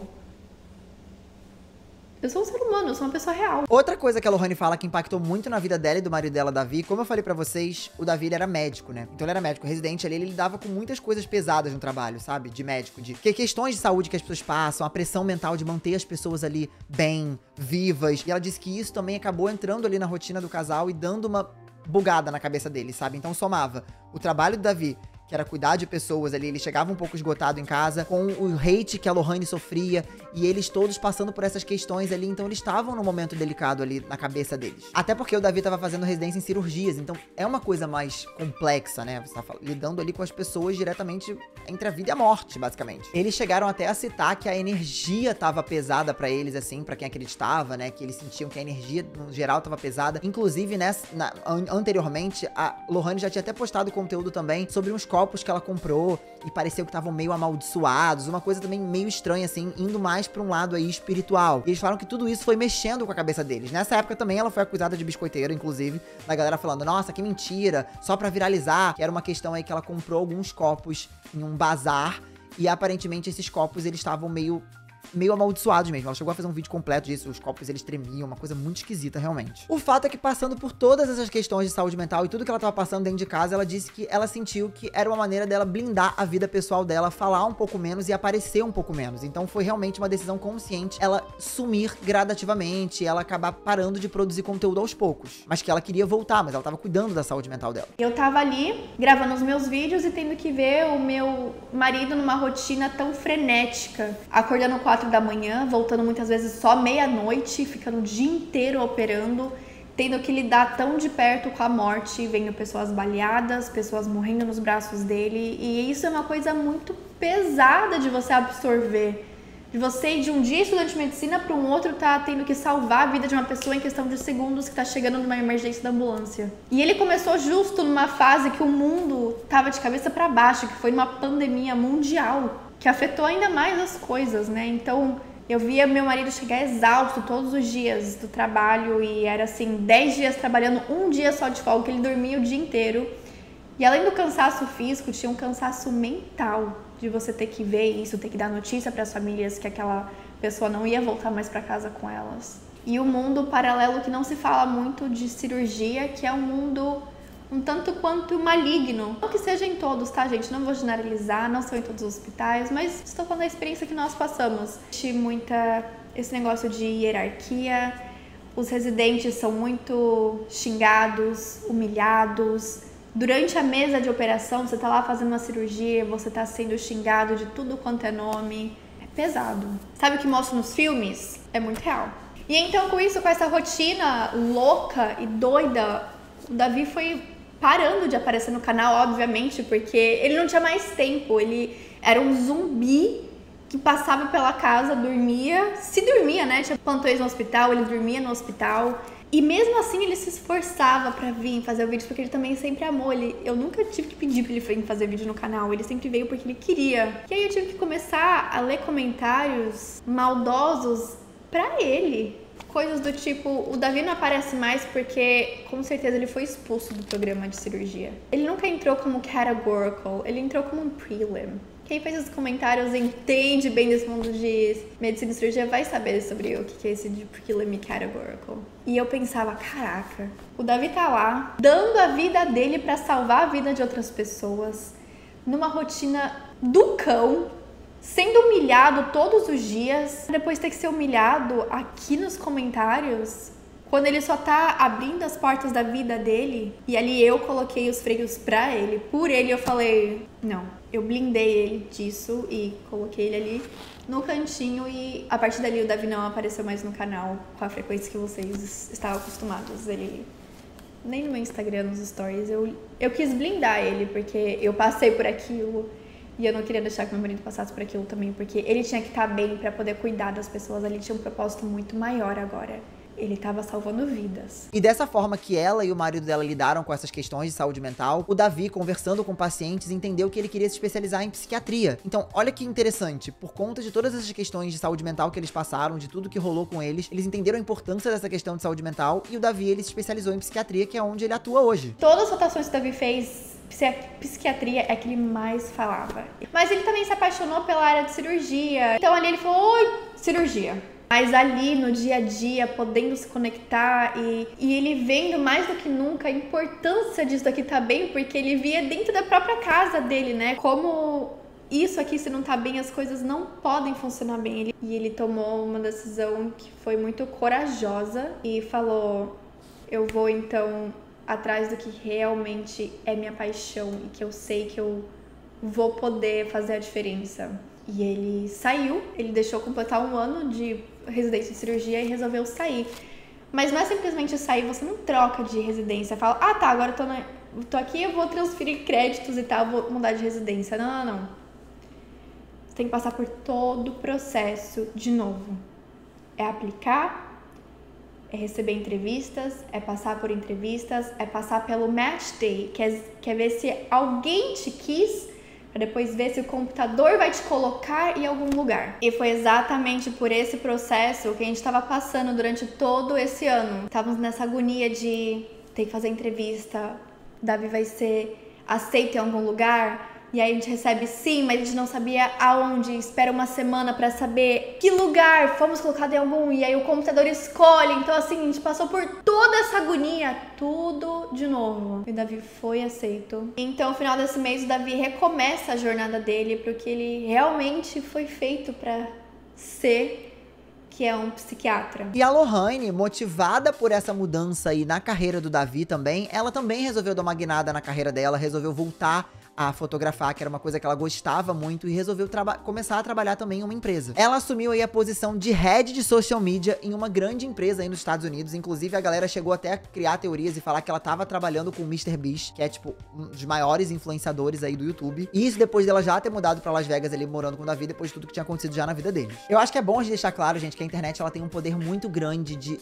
Eu sou um ser humano, eu sou uma pessoa real. Outra coisa que a Lohane fala que impactou muito na vida dela e do marido dela, Davi, como eu falei pra vocês, o Davi ele era médico, né? Então ele era médico residente ali, ele lidava com muitas coisas pesadas no trabalho, sabe? De médico, de questões de saúde que as pessoas passam, a pressão mental de manter as pessoas ali bem, vivas. E ela disse que isso também acabou entrando ali na rotina do casal e dando uma bugada na cabeça dele, sabe? Então somava o trabalho do Davi, que era cuidar de pessoas ali, ele chegava um pouco esgotado em casa, com o hate que a Lohane sofria, e eles todos passando por essas questões ali, então eles estavam num momento delicado ali na cabeça deles. Até porque o Davi tava fazendo residência em cirurgias, então é uma coisa mais complexa, né? Você tá lidando ali com as pessoas diretamente entre a vida e a morte, basicamente. Eles chegaram até a citar que a energia tava pesada pra eles, assim, pra quem acreditava, né? Que eles sentiam que a energia, no geral, tava pesada. Inclusive, anteriormente, a Lohane já tinha até postado conteúdo também sobre uns copos que ela comprou e pareceu que estavam meio amaldiçoados, uma coisa também meio estranha, assim, indo mais pra um lado aí espiritual. E eles falaram que tudo isso foi mexendo com a cabeça deles. Nessa época também ela foi acusada de biscoiteira, inclusive, da galera falando, nossa, que mentira, só pra viralizar, que era uma questão aí que ela comprou alguns copos em um bazar e aparentemente esses copos eles estavam meio amaldiçoados mesmo. Ela chegou a fazer um vídeo completo disso, os copos eles tremiam, uma coisa muito esquisita realmente. O fato é que passando por todas essas questões de saúde mental e tudo que ela tava passando dentro de casa, ela disse que ela sentiu que era uma maneira dela blindar a vida pessoal dela, falar um pouco menos e aparecer um pouco menos. Então foi realmente uma decisão consciente ela sumir gradativamente, ela acabar parando de produzir conteúdo aos poucos. Mas que ela queria voltar, mas ela tava cuidando da saúde mental dela. Eu tava ali gravando os meus vídeos e tendo que ver o meu marido numa rotina tão frenética, acordando 4 da manhã, voltando muitas vezes só meia-noite, ficando o dia inteiro operando, tendo que lidar tão de perto com a morte, vendo pessoas baleadas, pessoas morrendo nos braços dele, e isso é uma coisa muito pesada de você absorver, de você ir de um dia estudante de medicina para um outro tá tendo que salvar a vida de uma pessoa em questão de segundos que tá chegando numa emergência da ambulância. E ele começou justo numa fase que o mundo tava de cabeça para baixo, que foi numa pandemia mundial, que afetou ainda mais as coisas, né? Então, eu via meu marido chegar exausto todos os dias do trabalho e era assim, 10 dias trabalhando, um dia só de folga, que ele dormia o dia inteiro. E além do cansaço físico, tinha um cansaço mental de você ter que ver isso, ter que dar notícia para as famílias que aquela pessoa não ia voltar mais para casa com elas. E o mundo paralelo que não se fala muito de cirurgia, que é um mundo um tanto quanto maligno. Não que seja em todos, tá, gente? Não vou generalizar, não são em todos os hospitais, mas estou falando da experiência que nós passamos. Existe muita esse negócio de hierarquia, os residentes são muito xingados, humilhados. Durante a mesa de operação, você tá lá fazendo uma cirurgia, você tá sendo xingado de tudo quanto é nome. É pesado. Sabe o que mostra nos filmes? É muito real. E então, com isso, com essa rotina louca e doida, o Davi foi parando de aparecer no canal, obviamente, porque ele não tinha mais tempo. Ele era um zumbi que passava pela casa, dormia, se dormia, né? Tinha plantões no hospital, ele dormia no hospital. E mesmo assim ele se esforçava pra vir fazer o vídeo, porque ele também sempre amou. Eu nunca tive que pedir pra ele vir fazer vídeo no canal, ele sempre veio porque ele queria. E aí eu tive que começar a ler comentários maldosos pra ele. Coisas do tipo, o Davi não aparece mais porque com certeza ele foi expulso do programa de cirurgia. Ele nunca entrou como categorical, ele entrou como um prelim. Quem fez esses comentários entende bem desse mundo de medicina e cirurgia vai saber sobre o que é esse de prelim e categorical. E eu pensava, caraca, o Davi tá lá, dando a vida dele pra salvar a vida de outras pessoas, numa rotina do cão, sendo humilhado todos os dias, depois ter que ser humilhado aqui nos comentários, quando ele só tá abrindo as portas da vida dele. E ali eu coloquei os freios pra ele, por ele eu falei, não, eu blindei ele disso e coloquei ele ali no cantinho. E a partir dali o Davi não apareceu mais no canal com a frequência que vocês estavam acostumados. Ele nem no meu Instagram, nos stories, eu quis blindar ele, porque eu passei por aquilo. E eu não queria deixar que meu marido passasse por aquilo também, porque ele tinha que estar bem pra poder cuidar das pessoas. Ali tinha um propósito muito maior agora. Ele tava salvando vidas. E dessa forma que ela e o marido dela lidaram com essas questões de saúde mental, o Davi, conversando com pacientes, entendeu que ele queria se especializar em psiquiatria. Então, olha que interessante, por conta de todas essas questões de saúde mental que eles passaram, de tudo que rolou com eles entenderam a importância dessa questão de saúde mental, e o Davi, ele se especializou em psiquiatria, que é onde ele atua hoje. Todas as rotações que o Davi fez, psiquiatria é que ele mais falava. Mas ele também se apaixonou pela área de cirurgia. Então ali ele falou, oi, cirurgia. Mas ali no dia a dia, podendo se conectar e ele vendo mais do que nunca a importância disso aqui tá bem, porque ele via dentro da própria casa dele, né? Como isso aqui, se não tá bem, as coisas não podem funcionar bem. E ele tomou uma decisão que foi muito corajosa e falou: eu vou então atrás do que realmente é minha paixão e que eu sei que eu vou poder fazer a diferença. E ele saiu, ele deixou completar 1 ano de residência de cirurgia e resolveu sair. Mas não é simplesmente sair, você não troca de residência. Fala, ah tá, agora eu tô aqui, eu vou transferir créditos e tal, vou mudar de residência. Não. Você tem que passar por todo o processo de novo. É aplicar, é receber entrevistas, é passar por entrevistas, é passar pelo match day, que é ver se alguém te quis, para depois ver se o computador vai te colocar em algum lugar. E foi exatamente por esse processo que a gente estava passando durante todo esse ano. Estávamos nessa agonia de ter que fazer entrevista, Davi vai ser aceito em algum lugar, e aí a gente recebe sim, mas a gente não sabia aonde, espera 1 semana para saber que lugar fomos colocados em algum, e aí o computador escolhe. Então assim, a gente passou por toda essa agonia, tudo de novo. E o Davi foi aceito. Então no final desse mês o Davi recomeça a jornada dele, porque ele realmente foi feito para ser, que é um psiquiatra. E a Lohane, motivada por essa mudança aí na carreira do Davi também, ela também resolveu dar uma guinada na carreira dela, resolveu voltar a fotografar, que era uma coisa que ela gostava muito, e resolveu começar a trabalhar também em uma empresa. Ela assumiu aí a posição de head de social media em uma grande empresa aí nos Estados Unidos. Inclusive, a galera chegou até a criar teorias e falar que ela tava trabalhando com o MrBeast, que é, tipo, um dos maiores influenciadores aí do YouTube. E isso depois dela já ter mudado pra Las Vegas ali, morando com o Davi, depois de tudo que tinha acontecido já na vida deles. Eu acho que é bom a gente deixar claro, gente, que a internet, ela tem um poder muito grande de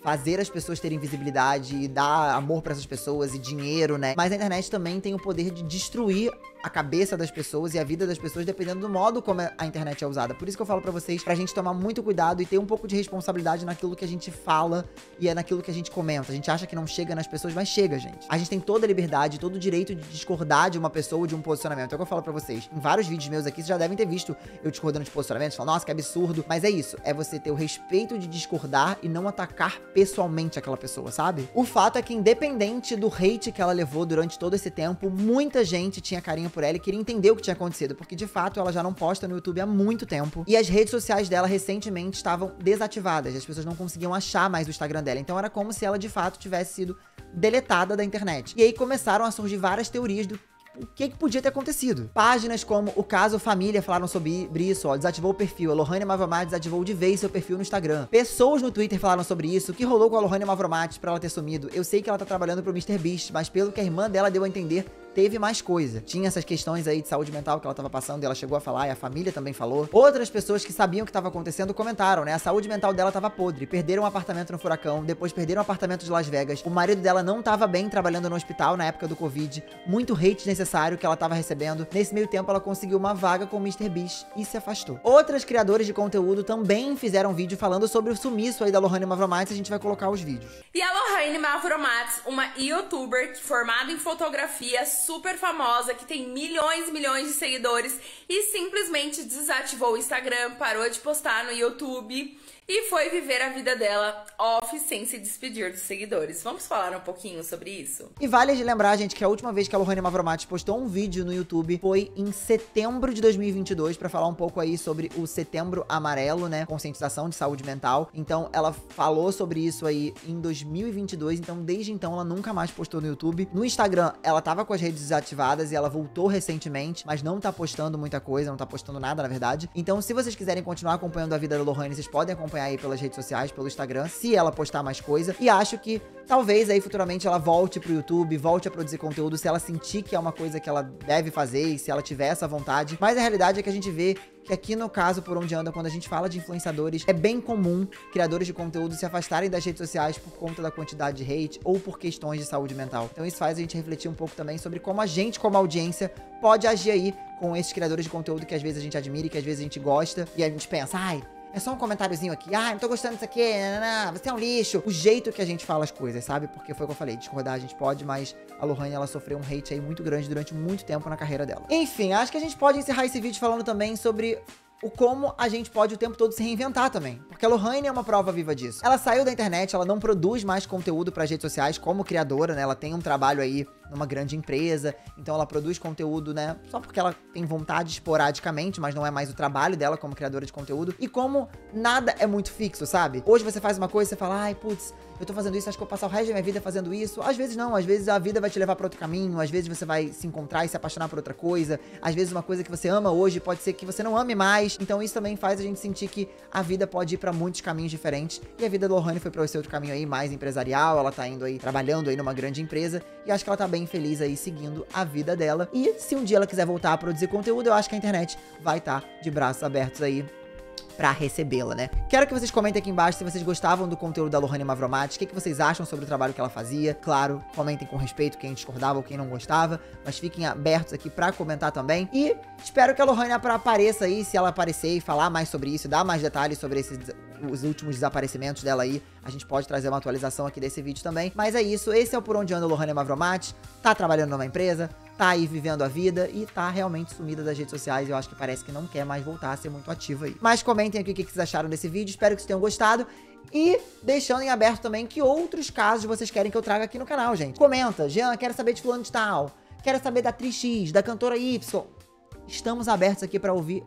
fazer as pessoas terem visibilidade e dar amor pra essas pessoas e dinheiro, né? Mas a internet também tem o poder de destruir a cabeça das pessoas e a vida das pessoas, dependendo do modo como a internet é usada. Por isso que eu falo pra vocês, pra gente tomar muito cuidado e ter um pouco de responsabilidade naquilo que a gente fala e é naquilo que a gente comenta. A gente acha que não chega nas pessoas, mas chega, gente. A gente tem toda a liberdade, todo o direito de discordar de uma pessoa ou de um posicionamento. É o que eu falo pra vocês. Em vários vídeos meus aqui, vocês já devem ter visto eu discordando de posicionamentos, falando, nossa, que absurdo. Mas é isso, é você ter o respeito de discordar e não atacar pessoalmente aquela pessoa, sabe? O fato é que, independente do hate que ela levou durante todo esse tempo, muita gente tinha carinho por ela e queria entender o que tinha acontecido, porque de fato ela já não posta no YouTube há muito tempo e as redes sociais dela recentemente estavam desativadas, as pessoas não conseguiam achar mais o Instagram dela, então era como se ela de fato tivesse sido deletada da internet. E aí começaram a surgir várias teorias do o que podia ter acontecido. Páginas como o Caso Família falaram sobre isso, ó, desativou o perfil. A Lohane Mavromates desativou de vez seu perfil no Instagram. Pessoas no Twitter falaram sobre isso. O que rolou com a Lohane Mavromates pra ela ter sumido? Eu sei que ela tá trabalhando pro MrBeast, mas pelo que a irmã dela deu a entender, teve mais coisa. Tinha essas questões aí de saúde mental que ela tava passando e ela chegou a falar e a família também falou. Outras pessoas que sabiam o que tava acontecendo comentaram, né? A saúde mental dela tava podre. Perderam um apartamento no furacão, depois perderam um apartamento de Las Vegas. O marido dela não tava bem trabalhando no hospital na época do Covid. Muito hate desnecessário que ela tava recebendo. Nesse meio tempo, ela conseguiu uma vaga com o MrBeast e se afastou. Outras criadoras de conteúdo também fizeram vídeo falando sobre o sumiço aí da Lohane Mavromates. A gente vai colocar os vídeos. E a Lohane Mavromates, uma youtuber formada em fotografia, super famosa, que tem milhões e milhões de seguidores, e simplesmente desativou o Instagram, parou de postar no YouTube e foi viver a vida dela off, sem se despedir dos seguidores. Vamos falar um pouquinho sobre isso? E vale de lembrar, gente, que a última vez que a Lohane Mavromates postou um vídeo no YouTube foi em setembro de 2022, pra falar um pouco aí sobre o Setembro Amarelo, né? Conscientização de saúde mental. Então, ela falou sobre isso aí em 2022, então desde então ela nunca mais postou no YouTube. No Instagram, ela tava com as redes desativadas e ela voltou recentemente, mas não tá postando muita coisa, não tá postando nada, na verdade. Então, se vocês quiserem continuar acompanhando a vida da Lohane, vocês podem acompanhar aí pelas redes sociais, pelo Instagram, se ela postar mais coisa. E acho que talvez aí futuramente ela volte pro YouTube, volte a produzir conteúdo, se ela sentir que é uma coisa que ela deve fazer e se ela tiver essa vontade. Mas a realidade é que a gente vê que aqui no caso, por onde anda, quando a gente fala de influenciadores, é bem comum criadores de conteúdo se afastarem das redes sociais por conta da quantidade de hate ou por questões de saúde mental. Então isso faz a gente refletir um pouco também sobre como a gente, como audiência, pode agir aí com esses criadores de conteúdo que às vezes a gente admira e que às vezes a gente gosta e a gente pensa, ai, é só um comentáriozinho aqui, não tô gostando disso aqui, você é um lixo. O jeito que a gente fala as coisas, sabe? Porque foi o que eu falei, discordar a gente pode, mas a Lohane, ela sofreu um hate aí muito grande durante muito tempo na carreira dela. Enfim, acho que a gente pode encerrar esse vídeo falando também sobre o como a gente pode o tempo todo se reinventar também. Porque a Lohane é uma prova viva disso. Ela saiu da internet, ela não produz mais conteúdo para as redes sociais como criadora, né? Ela tem um trabalho aí numa grande empresa, então ela produz conteúdo, né? Só porque ela tem vontade esporadicamente, mas não é mais o trabalho dela como criadora de conteúdo. E como nada é muito fixo, sabe? Hoje você faz uma coisa e você fala, ai, putz, eu tô fazendo isso, acho que eu vou passar o resto da minha vida fazendo isso. Às vezes não, às vezes a vida vai te levar pra outro caminho, às vezes você vai se encontrar e se apaixonar por outra coisa, às vezes uma coisa que você ama hoje pode ser que você não ame mais. Então isso também faz a gente sentir que a vida pode ir pra muitos caminhos diferentes. E a vida da Lohane foi pra esse outro caminho aí, mais empresarial, ela tá indo aí, trabalhando aí numa grande empresa, e acho que ela tá bem feliz aí, seguindo a vida dela. E se um dia ela quiser voltar a produzir conteúdo, eu acho que a internet vai estar de braços abertos aí pra recebê-la, né? Quero que vocês comentem aqui embaixo se vocês gostavam do conteúdo da Lohane Mavromati, o que vocês acham sobre o trabalho que ela fazia. Claro, comentem com respeito quem discordava ou quem não gostava, mas fiquem abertos aqui pra comentar também. E espero que a Lohane apareça aí, se ela aparecer e falar mais sobre isso, dar mais detalhes sobre os últimos desaparecimentos dela aí, a gente pode trazer uma atualização aqui desse vídeo também. Mas é isso, esse é o Por Onde Anda Lohane Mavromati, tá trabalhando numa empresa, tá aí vivendo a vida e tá realmente sumida das redes sociais. Eu acho que parece que não quer mais voltar a ser muito ativa aí. Mas comentem aqui o que vocês acharam desse vídeo, espero que vocês tenham gostado. E deixando em aberto também que outros casos vocês querem que eu traga aqui no canal, gente. Comenta, Jean, quero saber de fulano de tal, quero saber da atriz X, da cantora Y. Estamos abertos aqui pra ouvir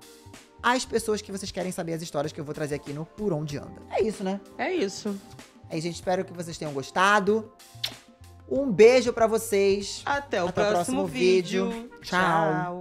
as pessoas que vocês querem saber as histórias que eu vou trazer aqui no Por Onde Anda. É isso, né? É isso. Aí, gente, espero que vocês tenham gostado. Um beijo pra vocês. Até o próximo vídeo. Tchau.